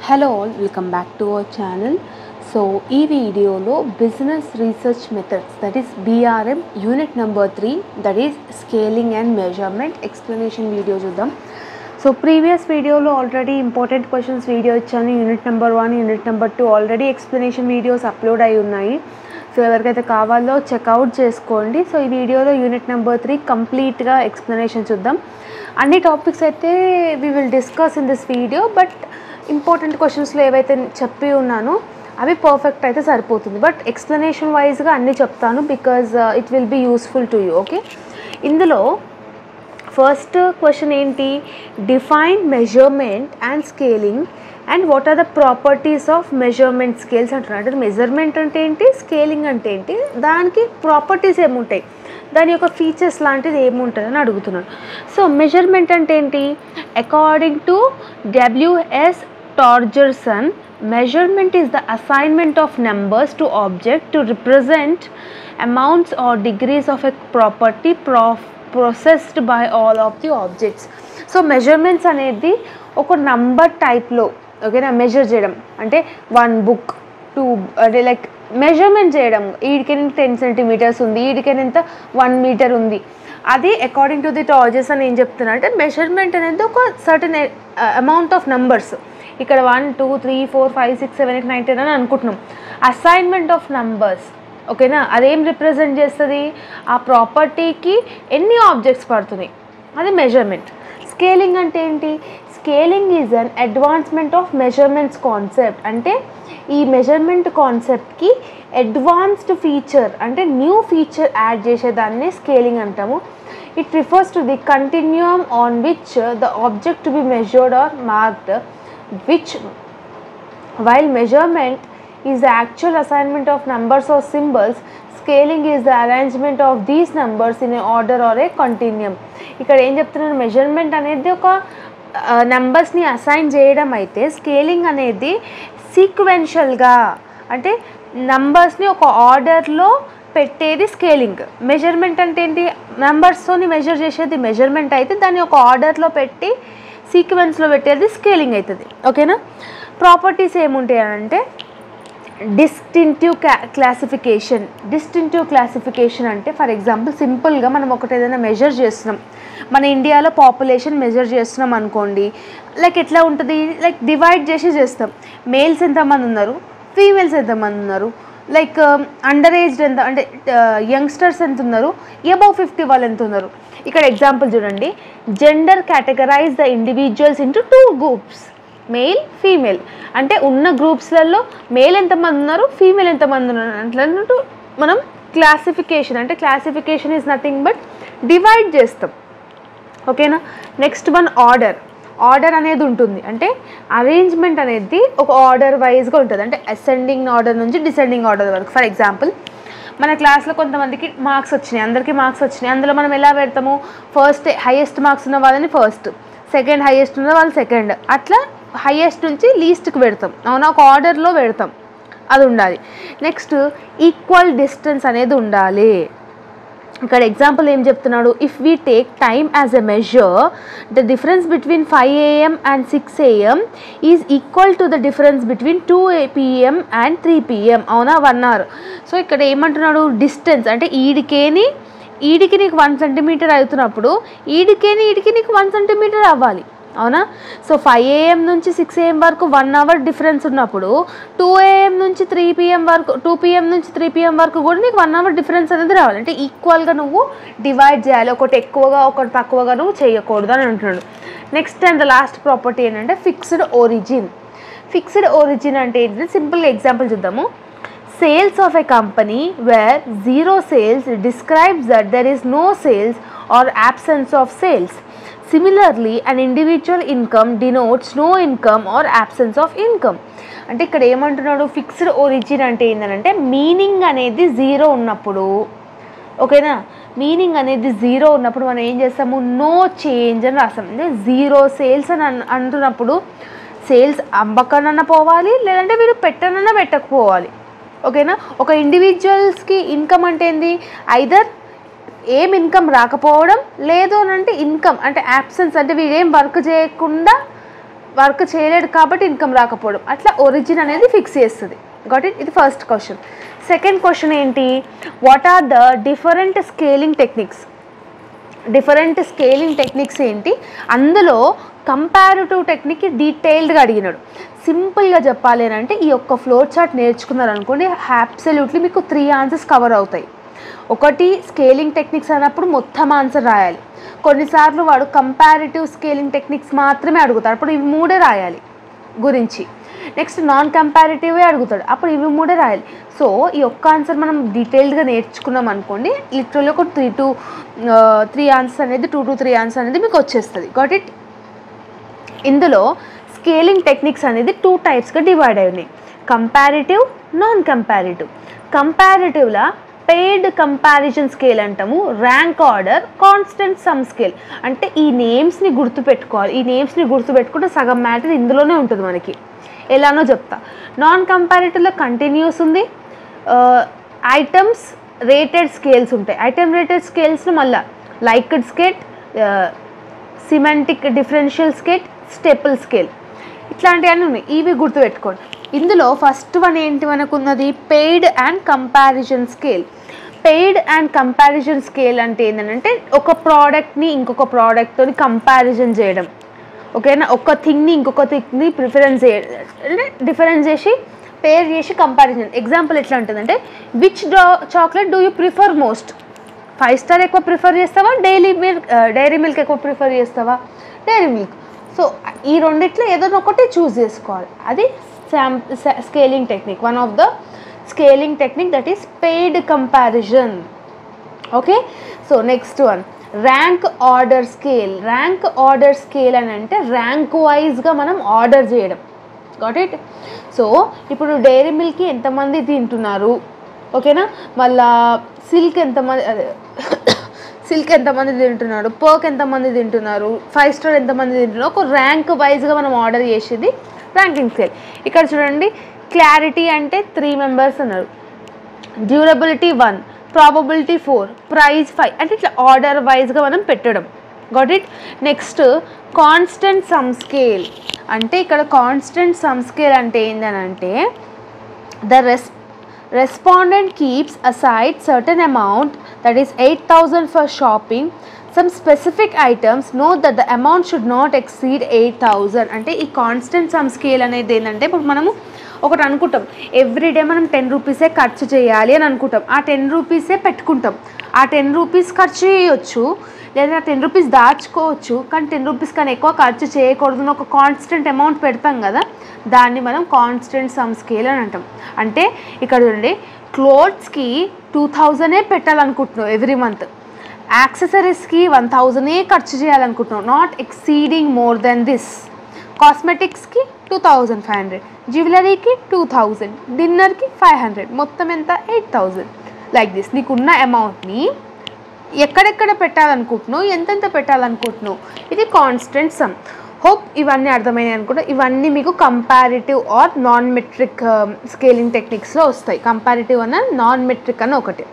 Hello all, welcome back to our channel. So ee video lo business research methods, that is BRM unit number 3, that is scaling and measurement explanation video chuddam. So previous video lo already important questions video ichchanu. Unit number 1, unit number 2 already explanation videos upload ayi unnayi. So ఎవరికైతే కావాలో checkout చేసుకోండి. So ఈ వీడియోలో unit number 3 కంప్లీట్గా explanation చూద్దాం. అన్ని topics అయితే we will discuss in this video, but important క్వశ్చన్స్లో ఏవైతే చెప్పి ఉన్నానో అవి పర్ఫెక్ట్ అయితే సరిపోతుంది. బట్ ఎక్స్ప్లెనేషన్ వైజ్గా అన్నీ చెప్తాను because it will be useful to you. Okay, ఇందులో ఫస్ట్ క్వశ్చన్ ఏంటి, define measurement and scaling and what are the properties of measurement scales అంటున్నారు. అంటే మెజర్మెంట్ అంటే ఏంటి, స్కేలింగ్ అంటే ఏంటి, దానికి ప్రాపర్టీస్ ఏముంటాయి, దాని యొక్క ఫీచర్స్ లాంటిది ఏముంటుందని అడుగుతున్నాను. సో మెజర్మెంట్ అంటే ఏంటి, according to W S Torgerson, measurement is the assignment of numbers to object to represent amounts or degrees of a property processed by all of the objects. So measurements అనేది ఒక number టైప్లో, ఓకేనా, measure చేయడం అంటే 1 book 2 అంటే like measurement చేయడం, వీడికైనా 10 centimetres ఉంది, వీడికైనా ఎంత 1 మీటర్ ఉంది, అది అకార్డింగ్ టు ది టార్జెస్ అని ఏం చెప్తున్నా అంటే మెజర్మెంట్ అనేది ఒక సర్టన్ అమౌంట్ ఆఫ్ నంబర్స్, ఇక్కడ 1 2 3 4 5 6 7 8 9 10 అని అనుకుంటున్నాం. అసైన్మెంట్ ఆఫ్ నంబర్స్, ఓకేనా, అదేం రిప్రజెంట్ చేస్తుంది, ఆ ప్రాపర్టీకి ఎన్ని ఆబ్జెక్ట్స్ పడుతున్నాయి, అది మెజర్మెంట్. స్కేలింగ్ అంటే ఏంటి, scaling is an advancement of measurements concept. అంటే ఈ మెజర్మెంట్ కాన్సెప్ట్కి అడ్వాన్స్డ్ ఫీచర్ అంటే న్యూ ఫీచర్ యాడ్ చేసేదాన్ని స్కేలింగ్ అంటాము. It refers to the continuum on which the object to be measured or marked, which while measurement is the actual assignment of numbers or symbols, scaling is the arrangement of these numbers in a order or a continuum. ఇక్కడ ఏం చెప్తున్నారు, measurement అనేది ఒక నెంబర్స్ని assign చేయడం అయితే scaling అనేది సీక్వెన్షియల్గా అంటే నంబర్స్ని ఒక ఆర్డర్లో పెట్టేది స్కేలింగ్. మెజర్మెంట్ అంటే ఏంటి, నెంబర్స్తోని మెజర్ చేసేది మెజర్మెంట్ అయితే దాన్ని ఒక ఆర్డర్లో పెట్టి సీక్వెన్స్లో పెట్టేది స్కేలింగ్ అవుతుంది. ఓకేనా, ప్రాపర్టీస్ ఏముంటాయి అంటే డిస్టింక్టివ్ క్లాసిఫికేషన్. డిస్టింక్టివ్ క్లాసిఫికేషన్ అంటే ఫర్ ఎగ్జాంపుల్ సింపుల్గా మనం ఒకటి ఏదైనా మెజర్ చేస్తున్నాం, మన ఇండియాలో పాపులేషన్ మెజర్ చేస్తున్నాం అనుకోండి, లైక్ ఎట్లా ఉంటుంది, లైక్ డివైడ్ చేసి చేస్తాం. మేల్స్ ఎంతమంది ఉన్నారు, ఫీమేల్స్ ఎంతమంది ఉన్నారు, లైక్ అండర్ ఏజ్డ్ ఎంత అంటే యంగ్స్టర్స్ ఎంత ఉన్నారు, అబౌవ్ 50 వాళ్ళు ఎంత ఉన్నారు. ఇక్కడ ఎగ్జాంపుల్ చూడండి, gender categorize the individuals into 2 groups, male female. అంటే ఉన్న గ్రూప్స్లలో మేల్ ఎంతమంది ఉన్నారు, ఫీమేల్ ఎంతమంది ఉన్నారు అట్లన్నట్టు మనం క్లాసిఫికేషన్ అంటే classification is nothing but divide చేస్తాం. ఓకేనా, నెక్స్ట్ వన్ ఆర్డర్. ఆర్డర్ అనేది ఉంటుంది అంటే అరేంజ్మెంట్ అనేది ఒక ఆర్డర్ వైజ్గా ఉంటుంది, అంటే అసెండింగ్ ఆర్డర్ నుంచి డిసెండింగ్ ఆర్డర్ వరకు. ఫర్ ఎగ్జాంపుల్ మన క్లాస్లో కొంతమందికి మార్క్స్ వచ్చినాయి, అందరికీ మార్క్స్ వచ్చినాయి, అందులో మనం ఎలా పెడతాము, ఫస్ట్ హైయెస్ట్ మార్క్స్ ఉన్న వాళ్ళని ఫస్ట్, సెకండ్ హైయెస్ట్ ఉన్న వాళ్ళు సెకండ్, అట్లా హైయెస్ట్ నుంచి లీస్ట్కి పెడతాం. అవునా, ఒక ఆర్డర్లో పెడతాం, అది ఉండాలి. నెక్స్ట్ ఈక్వల్ డిస్టెన్స్ అనేది ఉండాలి. ఇక్కడ ఎగ్జాంపుల్ ఏం చెప్తున్నాడు, if we take time as a measure, the difference between 5 AM and 6 AM is equal to the difference between 2 PM and 3 PM. అవునా, 1 hour. సో ఇక్కడ ఏమంటున్నాడు, డిస్టెన్స్ అంటే ఈడికి నీకు 1 సెంటీమీటర్ అవుతున్నప్పుడు ఈడికి నీకు 1 సెంటీమీటర్ అవ్వాలి. అవునా, సో 5 AM నుంచి 6 AM వరకు 1 hour డిఫరెన్స్ ఉన్నప్పుడు 2 AM నుంచి 3 PM వరకు 2 PM నుంచి 3 PM వరకు కూడా నీకు 1 hour డిఫరెన్స్ అనేది రావాలి. అంటే ఈక్వల్గా నువ్వు డివైడ్ చేయాలి, ఒకటి ఎక్కువగా ఒకటి తక్కువగా నువ్వు చేయకూడదు అని అంటున్నాడు. Next and the last property ఏంటంటే ఫిక్స్డ్ ఒరిజిన్. ఫిక్స్డ్ ఒరిజిన్ అంటే ఏంటంటే సింపుల్గా ఎగ్జాంపుల్ చూద్దాము. Sales of a company wear 0 sales describes that there is no sales or absence of sales. Similarly, an individual income denotes no income or absence of income. అంటే ఇక్కడ ఏమంటున్నాడు, fixed origin అంటే ఏంటంటే meaning అనేది 0 ఉన్నప్పుడు, ఓకేనా, meaning అనేది 0 ఉన్నప్పుడు మనం ఏం చేస్తాము, నో చేంజ్ అని రాస్తాం. అంటే 0 సేల్స్ అని అంటున్నప్పుడు సేల్స్ అమ్మకనన్నా పోవాలి, లేదంటే వీరు పెట్టనన్నా పెట్టకపోవాలి. ఓకేనా, ఒక ఇండివిజువల్స్కి ఇన్కమ్ అంటే ఏంది, ఐదర్ ఏం ఇన్కమ్ రాకపోవడం, లేదు అని అంటే ఇన్కమ్ అంటే యాబ్సెన్స్ అంటే వీరేం వర్క్ చేయకుండా వర్క్ చేయలేడు కాబట్టి ఇన్కమ్ రాకపోవడం, అట్లా ఒరిజిన్ అనేది ఫిక్స్ చేస్తుంది. Got it? ఇది ఫస్ట్ క్వశ్చన్. సెకండ్ క్వశ్చన్ ఏంటి? What are the different scaling techniques? Different scaling techniques ఏంటి? అందులో కంపారిటివ్ టెక్నిక్ డీటెయిల్డ్గా అడిగినాడు. సింపుల్గా చెప్పాలి అని అంటే ఈ యొక్క ఫ్లో చార్ట్ నేర్చుకున్నారు అనుకోండి, అబ్సల్యూట్లీ మీకు 3 ఆన్సర్స్ కవర్ అవుతాయి. ఒకటి స్కేలింగ్ టెక్నిక్స్ అన్నప్పుడు మొత్తం ఆన్సర్ రాయాలి. కొన్నిసార్లు వాడు కంపారిటివ్ స్కేలింగ్ టెక్నిక్స్ మాత్రమే అడుగుతాడు, అప్పుడు ఇవి 3 రాయాలి గురించి. నెక్స్ట్ నాన్ కంపారిటివే అడుగుతాడు, అప్పుడు ఇవి 3 రాయాలి. సో ఈ ఒక్క ఆన్సర్ మనం డీటెయిల్డ్గా నేర్చుకున్నాం అనుకోండి, లిటరల్లీ ఒక 3 ఆన్సర్స్ అనేది 2 to 3 ఆన్సర్స్ అనేది మీకు వచ్చేస్తుంది. Got it? ఇందులో స్కేలింగ్ టెక్నిక్స్ అనేది 2 టైప్స్గా డివైడ్ అయి ఉన్నాయి, కంపారిటివ్, నాన్ కంపారిటివ్. కంపారిటివ్లా పెయిడ్ కంపారిజన్ స్కేల్ అంటాము, rank order, constant sum scale. అంటే ఈ నేమ్స్ని గుర్తుపెట్టుకోవాలి, ఈ నేమ్స్ని గుర్తుపెట్టుకుంటే సగం మ్యాటర్ ఇందులోనే ఉంటుంది మనకి. ఎలానో చెప్తా. నాన్ కంపారిటివ్లో కంటిన్యూస్ ఉంది, ఐటమ్స్ రేటెడ్ స్కేల్స్ ఉంటాయి. ఐటమ్ రేటెడ్ స్కేల్స్లో మళ్ళీ Likert scale, semantic differential scale, Stapel scale, ఇట్లాంటివన్నీ ఉన్నాయి. ఇవి గుర్తుపెట్టుకోండి. ఇందులో ఫస్ట్ వన్ ఏంటి మనకు ఉన్నది? Paid and comparison scale. Paid and comparison scale అంటే ఏంటంటే ఒక ప్రోడక్ట్ని ఇంకొక ప్రోడక్ట్తో కంపారిజన్ చేయడం, ఓకేనా? ఒక థింగ్ని ఇంకొక థింగ్ని ప్రిఫరెన్స్ అంటే డిఫరెన్స్ చేసి పేర్ చేసి కంపారిజన్. ఎగ్జాంపుల్ ఎట్లా ఉంటుందంటే, which chocolate do you prefer most? 5 star ఎక్కువ ప్రిఫర్ చేస్తావా, డైరీ మిల్క్ ఎక్కువ ప్రిఫర్ చేస్తావా? Dairy Milk. సో ఈ రెండిట్లో ఏదైనా ఒకటి చూస్ చేసుకోవాలి. అది scaling technique, one of the scaling technique, that is paired comparison. Okay. So next one rank order scale. Rank order scale అని అంటే ర్యాంక్ వైజ్గా మనం ఆర్డర్ చేయడం. Got it? సో ఇప్పుడు డైరీ మిల్క్కి ఎంతమంది తింటున్నారు, ఓకేనా? మళ్ళా సిల్క్ ఎంతమంది తింటున్నారు, పర్క్ ఎంతమంది తింటున్నారు, 5 స్టార్ ఎంతమంది తింటున్నారు, ఒక ర్యాంక్ వైజ్గా మనం ఆర్డర్ చేసేది ర్యాంకింగ్ స్కేల్. ఇక్కడ చూడండి, క్లారిటీ అంటే 3 మెంబర్స్ అన్నారు, డ్యూరబిలిటీ 1, ప్రాబబిలిటీ 4, ప్రైస్ 5, అంటే ఇట్లా ఆర్డర్ వైజ్గా మనం పెట్టడం. Got it? Next constant sum scale. అంటే ఇక్కడ కాన్స్టెంట్ సమ్ స్కేల్ అంటే ఏంటంటే the respondent keeps aside certain amount, that is 8,000 for shopping. Some specific items, note that the amount should not exceed 8,000. అంటే ఈ కాన్స్టెంట్ సమ్ స్కేల్ అనేది ఏంటంటే, ఇప్పుడు మనము ఒకటి అనుకుంటాం, ఎవ్రీడే మనం 10 రూపీసే ఖర్చు చేయాలి అని అనుకుంటాం, ఆ 10 రూపీసే పెట్టుకుంటాం. ఆ 10 రూపీస్ ఖర్చు చేయొచ్చు, లేదా 10 రూపీస్ దాచుకోవచ్చు, కానీ 10 రూపీస్ కన్నా ఎక్కువ ఖర్చు చేయకూడదు. ఒక కాన్స్టెంట్ అమౌంట్ పెడతాం కదా, దాన్ని మనం కాన్స్టెంట్ సమ్ స్కేల్ అని అంటాం. అంటే ఇక్కడ చూడండి, క్లోత్స్కి 2,000 పెట్టాలనుకుంటున్నావు ఎవ్రీ మంత్, యాక్సెసరీస్కి 1,000 ఖర్చు చేయాలనుకుంటున్నావు, not exceeding more than this. కాస్మెటిక్స్కి 2,500, జ్యువెలరీకి 2,000, డిన్నర్కి 500, మొత్తం ఎంత? 8,000. Like this. నీకున్న అమౌంట్ని ఎక్కడెక్కడ పెట్టాలనుకుంటున్నావు, ఎంతెంత పెట్టాలనుకుంటున్నావు, ఇది కాన్స్టెంట్ సమ్. హోప్ ఇవన్నీ అర్థమైనాయి అనుకుంటా. ఇవన్నీ మీకు comparative or non metric scaling టెక్నిక్స్లో వస్తాయి. కంపారిటివ్ అన్న నాన్ మెట్రిక్ అన్న ఒకటి.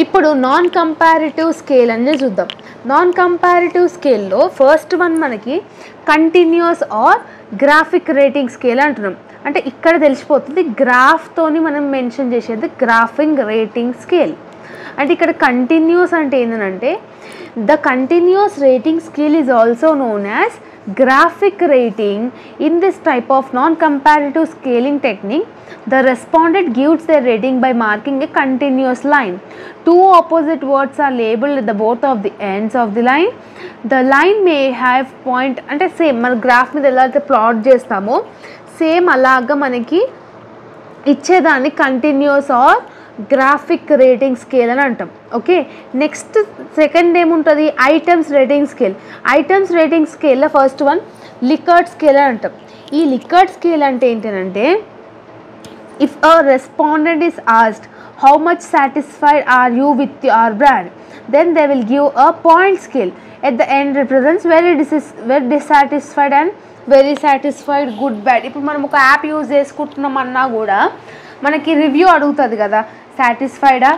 ఇప్పుడు నాన్ కంపారిటివ్ స్కేల్ అనేది చూద్దాం. నాన్ కంపారిటివ్ స్కేల్లో ఫస్ట్ వన్ మనకి continuous or graphic rating scale అంటున్నాం. అంటే ఇక్కడ తెలిసిపోతుంది, గ్రాఫ్తోని మనం మెన్షన్ చేసేది గ్రాఫింగ్ రేటింగ్ స్కేల్. అంటే ఇక్కడ కంటిన్యూస్ అంటే ఏంటంటే, the continuous rating scale is also known as graphic rating. In this type of non-comparative scaling technique, the respondent gives their rating by marking a continuous line. Two opposite words are labeled at the both of the ends of the line. The line may have point, అంటే same మన graph మీద ఎలా అయితే plot చేస్తామో same అలాగా మనకి ఇచ్చేదాన్ని continuous or graphic rating scale అని అంటాం. ఓకే. నెక్స్ట్ సెకండ్ ఏముంటుంది? Items rating scale. Items rating స్కేల్లో ఫస్ట్ వన్ లికర్డ్ స్కేల్ అని అంటాం. ఈ లికర్డ్ స్కేల్ అంటే ఏంటంటే, if a respondent is asked how much satisfied are you with your brand, then they will give a point scale. At the end represents very dissatisfied and very satisfied, good, bad. ఇప్పుడు మనం ఒక app use చేసుకుంటున్నామన్నా కూడా మనకి review అడుగుతుంది కదా, సాటిస్ఫైడా,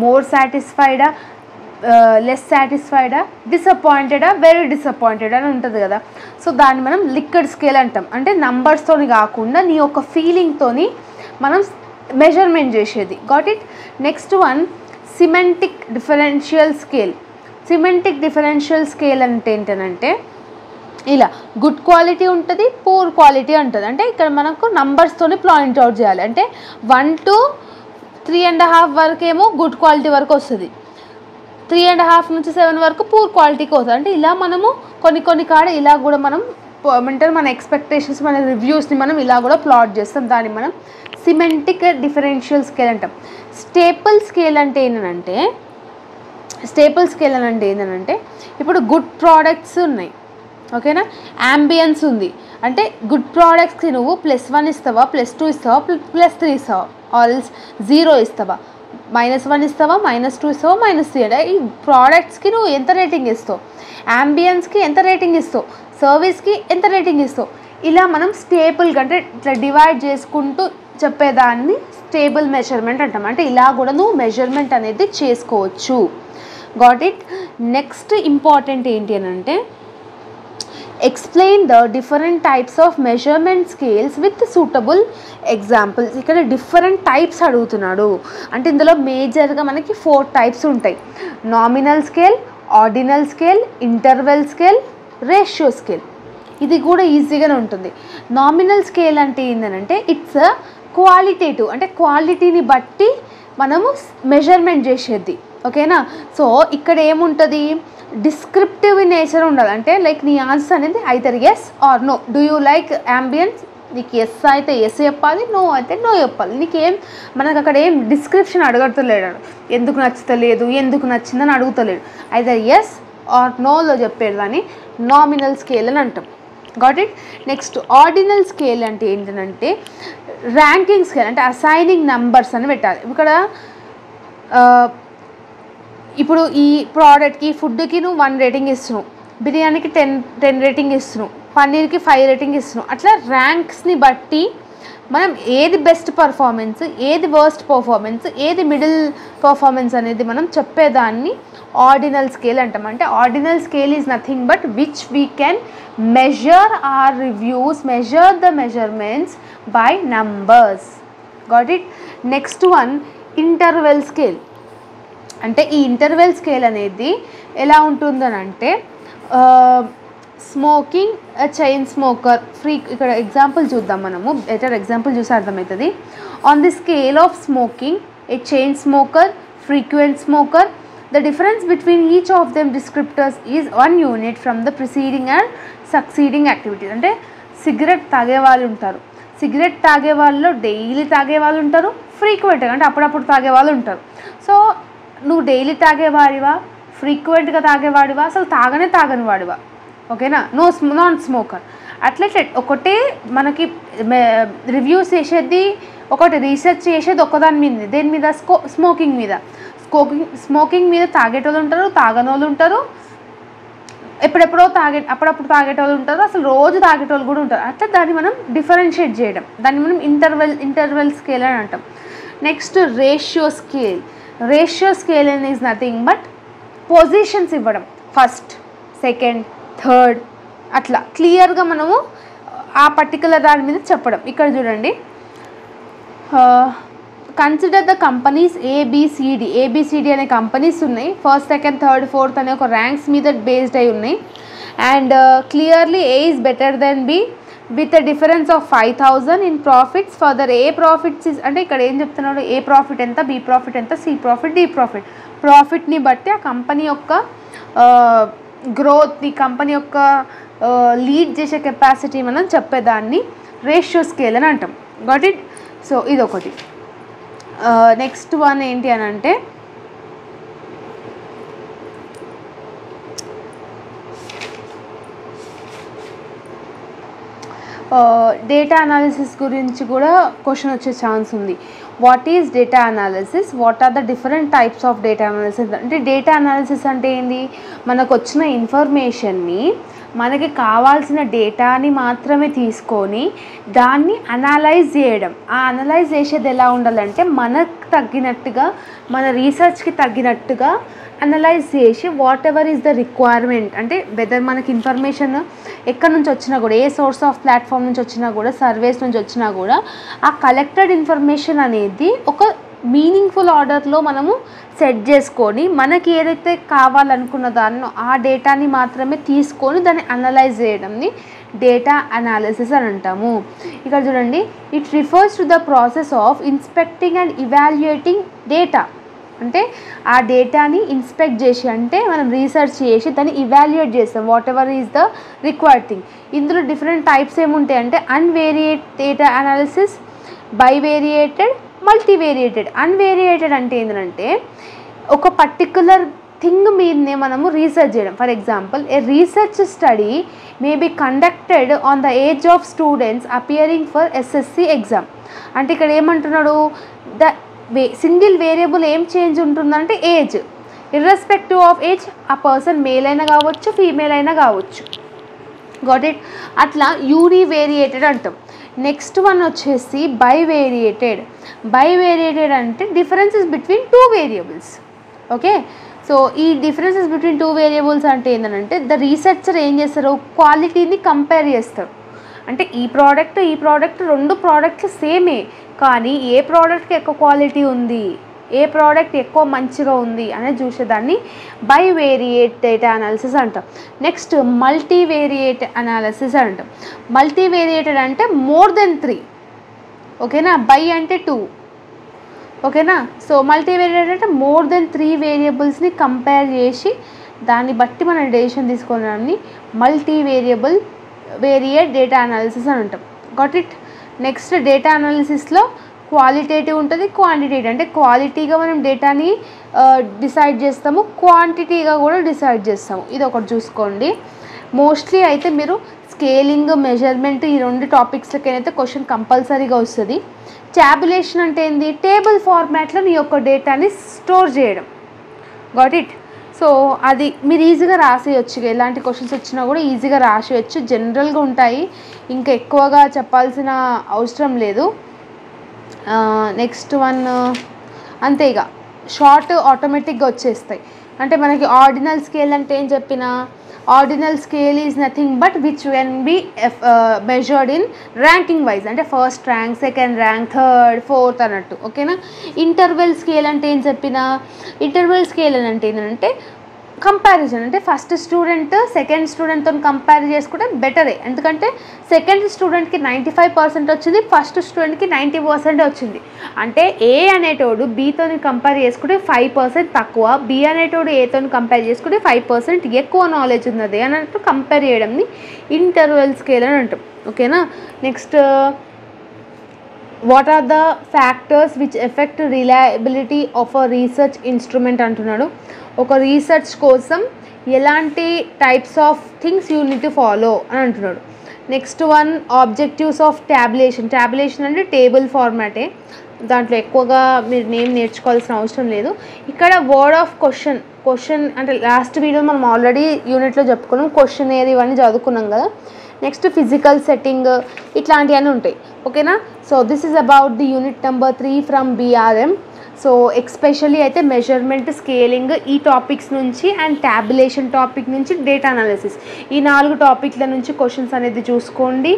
more సాటిస్ఫైడా, less సాటిస్ఫైడా, డిసప్పాయింటెడా, very disappointed అని ఉంటుంది కదా. సో దాన్ని మనం లిక్విడ్ స్కేల్ అంటాం. అంటే నంబర్స్తోని కాకుండా నీ యొక్క ఫీలింగ్తోని మనం మెజర్మెంట్ చేసేది. Got it. Next one semantic differential scale. Semantic differential scale అంటే ఏంటంటే ఇలా గుడ్ క్వాలిటీ ఉంటుంది, పూర్ క్వాలిటీ ఉంటుంది. అంటే ఇక్కడ మనకు నంబర్స్తోని పాయింట్ అవుట్ చేయాలి. అంటే 1 to 3.5 వరకు ఏమో గుడ్ క్వాలిటీ వరకు వస్తుంది, 3.5 నుంచి 7 వరకు పూర్ క్వాలిటీకి వస్తుంది. అంటే ఇలా మనము కొన్ని కాడ ఇలా కూడా మనం ఏమంటారు మన ఎక్స్పెక్టేషన్స్, మన రివ్యూస్ని మనం ఇలా కూడా ప్లాట్ చేస్తాం. దాన్ని మనం సిమెంటిక్ డిఫరెన్షియల్ స్కేల్ అంటాం. స్టేపుల్ స్కేల్ అంటే ఏంటంటే ఇప్పుడు గుడ్ ప్రోడక్ట్స్ ఉన్నాయి, ఓకేనా, యాంబియన్స్ ఉంది. అంటే గుడ్ ప్రోడక్ట్స్కి నువ్వు +1 ఇస్తావా, +2 ఇస్తావా, +3 ఇస్తావా, ఆల్స్ 0 ఇస్తావా, -1 ఇస్తావా, -2 ఇస్తావా, -3. అంటే ఈ ప్రోడక్ట్స్కి నువ్వు ఎంత రేటింగ్ ఇస్తావు, యాంబియన్స్కి ఎంత రేటింగ్ ఇస్తావు, సర్వీస్కి ఎంత రేటింగ్ ఇస్తావు. ఇలా మనం స్టేబుల్గా అంటే ఇట్లా డివైడ్ చేసుకుంటూ చెప్పేదాన్ని స్టేబుల్ మెజర్మెంట్ అంటాం. అంటే ఇలా కూడా నువ్వు మెజర్మెంట్ అనేది చేసుకోవచ్చు. Got it. నెక్స్ట్ ఇంపార్టెంట్ ఏంటి అని అంటే explain the different types of measurement scales with suitable examples. ఇక్కడ డిఫరెంట్ టైప్స్ అడుగుతున్నాడు. అంటే ఇందులో మేజర్గా మనకి 4 టైప్స్ ఉంటాయి. Nominal scale, ordinal scale, interval scale, ratio scale. ఇది కూడా ఈజీగానే ఉంటుంది. నామినల్ స్కేల్ అంటే ఏంటంటే ఇట్స్ క్వాలిటేటివ్, అంటే క్వాలిటీని బట్టి మనము మెజర్మెంట్ చేసేది, ఓకేనా. సో ఇక్కడ ఏముంటుంది, డిస్క్రిప్టివ్ నేచర్ ఉండాలి. అంటే లైక్ నీ ఆన్సర్ అనేది either yes or no. Do you like ambience, నీకు ఎస్ అయితే ఎస్ చెప్పాలి, నో అయితే నో చెప్పాలి. నీకేం మనకు అక్కడ ఏం డిస్క్రిప్షన్ అడగడతలేడు, ఎందుకు నచ్చుతలేదు, ఎందుకు నచ్చిందని అడుగుతలేడు. ఐదర్ ఎస్ ఆర్ నోలో చెప్పేది నామినల్ స్కేల్ అని అంటాం. Got it. Next ordinal scale అంటే ఏంటంటే ర్యాంకింగ్ స్కేల్. అంటే అసైనింగ్ నంబర్స్ అని పెట్టాలి. ఇక్కడ ఇప్పుడు ఈ ప్రోడక్ట్కి, ఫుడ్కి నువ్వు 1 రేటింగ్ ఇస్తున్నావు, బిర్యానీకి 10 రేటింగ్ ఇస్తున్నావు, పన్నీర్కి 5 రేటింగ్ ఇస్తున్నావు. అట్లా ర్యాంక్స్ని బట్టి మనం ఏది బెస్ట్ పర్ఫార్మెన్స్, ఏది వర్స్ట్ పర్ఫార్మెన్స్, ఏది మిడిల్ పర్ఫార్మెన్స్ అనేది మనం చెప్పేదాన్ని ఆర్డినల్ స్కేల్ అంటాం. అంటే ordinal scale is nothing but which we can measure or reviews, measure the measurements by numbers. Got it. Next one interval scale. అంటే ఈ ఇంటర్వెల్ స్కేల్ అనేది ఎలా ఉంటుందని అంటే స్మోకింగ్, చైన్ స్మోకర్, ఇక్కడ ఎగ్జాంపుల్ చూద్దాం మనము, బెటర్ ఎగ్జాంపుల్ చూసి అర్థమవుతుంది. On the scale of smoking, a chain smoker, frequent smoker, the difference between each of them descriptors is 1 unit from the preceding and succeeding activities. అంటే cigarette తాగే వాళ్ళు ఉంటారు, cigarette తాగే వాళ్ళు డైలీ తాగే వాళ్ళు ఉంటారు, ఫ్రీక్వెంట్గా అంటే అప్పుడప్పుడు తాగే వాళ్ళు ఉంటారు. సో నువ్వు డైలీ తాగేవాడివా, ఫ్రీక్వెంట్గా తాగేవాడివా, అసలు తాగని వాడివా, ఓకేనా, నాన్ స్మోకర్. అట్లా ఒకటే మనకి రివ్యూస్ చేసేది ఒకటి, రీసెర్చ్ చేసేది ఒకదాని మీద, దేని మీద, స్మోకింగ్ మీద. స్మోకింగ్ మీద తాగేటోళ్ళు ఉంటారు, తాగనోళ్ళు ఉంటారు, అప్పుడప్పుడు తాగేటోళ్ళు ఉంటారు, అసలు రోజు తాగేటోళ్ళు కూడా ఉంటారు. అట్లా దాన్ని మనం డిఫరెన్షియేట్ చేయడం, దాన్ని మనం ఇంటర్వెల్ స్కేల్ అని అంటాం. Next ratio scale. Ratio scale is nothing but positions ఇవ్వడం, ఫస్ట్, సెకండ్, థర్డ్, అట్లా క్లియర్గా మనము ఆ పర్టికులర్ దాని మీద చెప్పడం. ఇక్కడ చూడండి, కన్సిడర్ ద కంపెనీస్ ఏబిసిడి అనే కంపెనీస్ ఉన్నాయి. ఫస్ట్, సెకండ్, థర్డ్, ఫోర్త్ అనే ఒక ర్యాంక్స్ మీద బేస్డ్ అయి ఉన్నాయి. And clearly A is better than B with a difference of 5,000 in profits. Further A profits is, అంటే ఇక్కడ ఏం చెప్తున్నాడు, ఏ ప్రాఫిట్ ఎంత, బి ప్రాఫిట్ ఎంత, సి ప్రాఫిట్, డి ప్రాఫిట్. ప్రాఫిట్ని బట్టి ఆ కంపెనీ యొక్క గ్రోత్, ఈ కంపెనీ యొక్క లీడ్ చేసే కెపాసిటీ మనం చెప్పేదాన్ని రేషియో స్కేల్ అని అంటాం. Got it. సో ఇదొకటి. నెక్స్ట్ వన్ ఏంటి అని అంటే డేటా అనాలిసిస్ గురించి కూడా క్వశ్చన్ వచ్చే ఛాన్స్ ఉంది. What is data analysis, what are the different types of data analysis. అంటే డేటా అనాలిసిస్ అంటే ఏంది, మనకు వచ్చిన ఇన్ఫర్మేషన్ని మనకి కావాల్సిన డేటాని మాత్రమే తీసుకొని దాన్ని అనలైజ్ చేయడం. ఆ అనలైజ్ చేసేది ఎలా ఉండాలంటే మనకు తగ్గినట్టుగా, మన రీసెర్చ్కి తగ్గినట్టుగా అనలైజ్ చేసి what ever is the requirement, అంటే వెదర్ మనకి ఇన్ఫర్మేషన్ ఎక్కడి నుంచి వచ్చినా కూడా, ఏ సోర్స్ ఆఫ్ ప్లాట్ఫామ్ నుంచి వచ్చినా కూడా, సర్వేస్ నుంచి వచ్చినా కూడా ఆ కలెక్టెడ్ ఇన్ఫర్మేషన్ అనేది ఒక మీనింగ్ఫుల్ ఆర్డర్లో మనము సెట్ చేసుకొని మనకి ఏదైతే కావాలనుకున్న దాన్ని ఆ డేటాని మాత్రమే తీసుకొని దాన్ని అనలైజ్ చేయడంని డేటా అనాలిసిస్ అని అంటాము. ఇక్కడ చూడండి, it refers to the process of inspecting and evaluating data. అంటే ఆ డేటాని ఇన్స్పెక్ట్ చేసి, అంటే మనం రీసెర్చ్ చేసి దాన్ని ఇవాల్యుయేట్ చేస్తాం what ever is the required thing. ఇందులో డిఫరెంట్ టైప్స్ ఏముంటాయి అంటే అన్వేరియేట్ డేటా అనాలిసిస్, బైవేరియేటెడ్, మల్టీవేరియేటెడ్. అన్వేరియేటెడ్ అంటే ఏంటంటే ఒక పర్టికులర్ థింగ్ మీదనే మనము రీసెర్చ్ చేయడం. For example, A research study may be conducted on the age of students appearing for SSC exam. అంటే ఇక్కడ ఏమంటున్నాడు, ద సింగిల్ వేరియబుల్ ఏం చేంజ్ ఉంటుందంటే ఏజ్. ఇర్రెస్పెక్టివ్ ఆఫ్ ఏజ్ ఆ పర్సన్ మేల్ అయినా కావచ్చు, ఫీమేల్ అయినా కావచ్చు. Got it? అట్లా యూనివేరియేటెడ్ అంటాం. నెక్స్ట్ వన్ వచ్చేసి బైవేరియేటెడ్. బైవేరియేటెడ్ అంటే differences between two variables. Okay, so ఈ డిఫరెన్సెస్ బిట్వీన్ టూ వేరియబుల్స్ అంటే ఏంటంటే ద రీసెర్చర్ ఏం చేస్తారు, క్వాలిటీని కంపేర్ చేస్తారు. అంటే ఈ ప్రోడక్ట్ రెండు ప్రోడక్ట్స్ సేమే, కానీ ఏ ప్రోడక్ట్కి ఎక్కువ క్వాలిటీ ఉంది, ఏ ప్రోడక్ట్ ఎక్కువ మంచిగా ఉంది అనేది చూసేదాన్ని బైవేరియేట్ డేటా అనాలిసిస్ అంటాం. నెక్స్ట్ మల్టీవేరియేట్ అనాలిసిస్ అంటాం. మల్టీవేరియేటెడ్ అంటే మోర్ దెన్ 3. ఓకేనా, బై అంటే 2. ఓకేనా, సో మల్టీవేరియేటెడ్ అంటే మోర్ దెన్ 3 వేరియబుల్స్ని కంపేర్ చేసి దాన్ని బట్టి మనం డెసిషన్ తీసుకోవడాన్ని మల్టీవేరియేట్ డేటా అనాలిసిస్ అని అంటాం. Got it? నెక్స్ట్ డేటా అనాలిసిస్లో క్వాలిటేటివ్ ఉంటుంది, క్వాంటిటేటివ్. అంటే క్వాలిటీగా మనం డేటాని డిసైడ్ చేస్తాము, క్వాంటిటీగా కూడా డిసైడ్ చేస్తాము. ఇది ఒకటి చూసుకోండి. మోస్ట్లీ అయితే మీరు స్కేలింగ్, మెజర్మెంట్ ఈ 2 టాపిక్స్లకైతే క్వశ్చన్ కంపల్సరీగా వస్తుంది. ట్యాబులేషన్ అంటే ఏంది, టేబుల్ ఫార్మాట్లో నీ యొక్క డేటాని స్టోర్ చేయడం. Got it? సో అది మీరు ఈజీగా రాసేయచ్చు, ఎలాంటి క్వశ్చన్స్ వచ్చినా కూడా ఈజీగా రాసేయచ్చు. జనరల్గా ఉంటాయి, ఇంకా ఎక్కువగా చెప్పాల్సిన అవసరం లేదు. నెక్స్ట్ వన్ అంతే, ఇక షార్ట్ ఆటోమేటిక్గా వచ్చేస్తాయి. అంటే మనకి ఆర్డినల్ స్కేల్ అంటే ఏం చెప్పినా, ordinal scale is nothing but which can be measured in ranking wise, అంటే first rank, second rank, third, fourth అన్నట్టు. ఓకేనా. ఇంటర్వెల్ స్కేల్ అంటే ఏం చెప్పినా, ఇంటర్వెల్ స్కేల్ అని అంటే ఏంటంటే కంపారిజన్. అంటే ఫస్ట్ స్టూడెంట్ సెకండ్ స్టూడెంట్తో కంపేర్ చేసుకుంటే బెటరే, ఎందుకంటే సెకండ్ స్టూడెంట్కి 95% వచ్చింది, ఫస్ట్ స్టూడెంట్కి 90% వచ్చింది. అంటే ఏ అనేటోడు బీతో కంపేర్ చేసుకుంటే 5% తక్కువ, బి అనేటోడు ఏతో కంపేర్ చేసుకుంటే 5% ఎక్కువ నాలెడ్జ్ ఉన్నది అన్నట్టు కంపేర్ చేయడంని ఇంటర్వెల్ స్కేల్ అని అంటాం. ఓకేనా. Next, what are the factors which effect reliability of a research instrument అంటున్నాడు. ఒక రీసెర్చ్ కోసం ఎలాంటి types of things you need to follow అని అంటున్నాడు. Next one, objectives of tabulation. Tabulation అంటే టేబుల్ ఫార్మాటే, దాంట్లో ఎక్కువగా మీరు నేమ్ నేర్చుకోవాల్సిన అవసరం లేదు. ఇక్కడ వర్డ్ ఆఫ్ క్వశ్చన్ అంటే లాస్ట్ వీడియో మనం ఆల్రెడీ యూనిట్లో చెప్పుకున్నాం, క్వశ్చన్ ఏది ఇవన్నీ చదువుకున్నాం కదా. నెక్స్ట్ ఫిజికల్ సెట్టింగ్ ఇట్లాంటివన్నీ ఉంటాయి. ఓకేనా. So this is about the unit number 3 from BRM. So especially అయితే మెజర్మెంట్, స్కేలింగ్ ఈ టాపిక్స్ నుంచి అండ్ ట్యాబులేషన్ టాపిక్ నుంచి డేటా అనాలిసిస్, ఈ 4 టాపిక్ల నుంచి క్వశ్చన్స్ అనేది చూసుకోండి.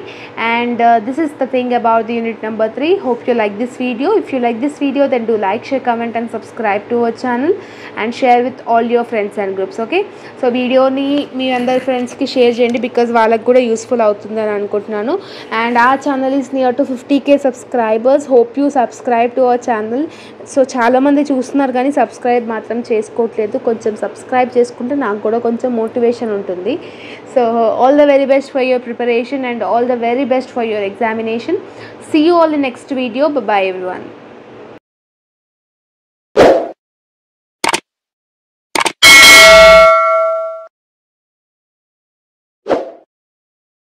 And this is the thing about the unit number 3. Hope you like this video. If you like this video then do like, share, comment and subscribe to our channel and share with all your friends and groups. Okay, so వీడియోని మీ అందరి ఫ్రెండ్స్కి share చేయండి, because వాళ్ళకి కూడా useful అవుతుందని అనుకుంటున్నాను. And ఆ channel is near to 50K subscribers. Hope you subscribe to our channel. So చాలామంది చూస్తున్నారు కానీ సబ్స్క్రైబ్ మాత్రం చేసుకోవట్లేదు. కొంచెం సబ్స్క్రైబ్ చేసుకుంటే నాకు కూడా కొంచెం మోటివేషన్ ఉంటుంది. So all the very best for your preparation and all the very best for your examination. See you all in next video. Bye bye everyone.